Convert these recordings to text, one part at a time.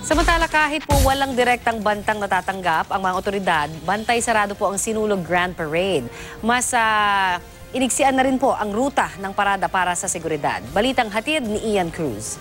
Samantala kahit po walang direktang bantang natatanggap ang mga otoridad, bantay sarado po ang Sinulog Grand Parade. Mas iniksian na rin po ang ruta ng parada para sa seguridad. Balitang hatid ni Ian Cruz.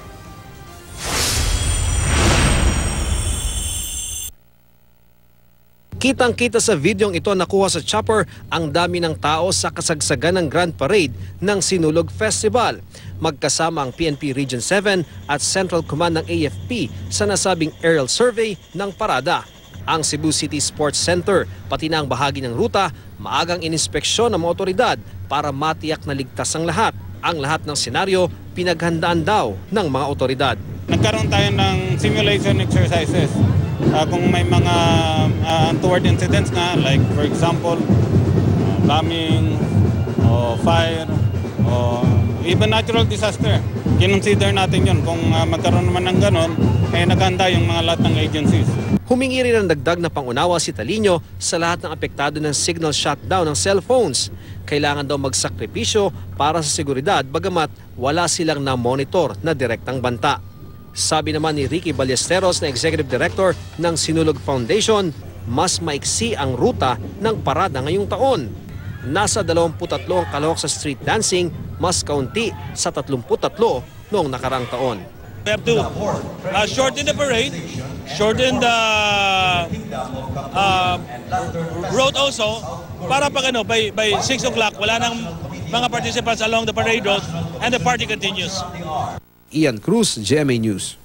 Kitang-kita sa videong ito nakuha sa chopper ang dami ng tao sa kasagsagan ng Grand Parade ng Sinulog Festival. Magkasama ang PNP Region 7 at Central Command ng AFP sa nasabing aerial survey ng parada. Ang Cebu City Sports Center, pati na ang bahagi ng ruta, maagang ininspeksyon ng mga otoridad para matiyak na ligtas ang lahat. Ang lahat ng senaryo pinaghandaan daw ng mga otoridad. Nagkaroon tayo ng simulation exercises. Kung may mga untoward incidents na, like for example, bombing, o fire, o even natural disaster, kinonsider natin yun. Kung magkaroon naman ng ganon, ay naghanda yung mga lahat ng agencies. Humingi rin ng dagdag na pangunawa si Talino sa lahat ng apektado ng signal shutdown ng cellphones. Kailangan daw magsakripisyo para sa seguridad bagamat wala silang na-monitor na direktang banta. Sabi naman ni Ricky Ballesteros na Executive Director ng Sinulog Foundation, mas maiksi ang ruta ng parada ngayong taon. Nasa 23 ang kalahok sa street dancing, mas kaunti sa 33 noong nakarang taon. We have to shorten the parade, shorten the road also, para pag by 6 o'clock wala nang mga participants along the parade road and the party continues. Ian Cruz, GMA News.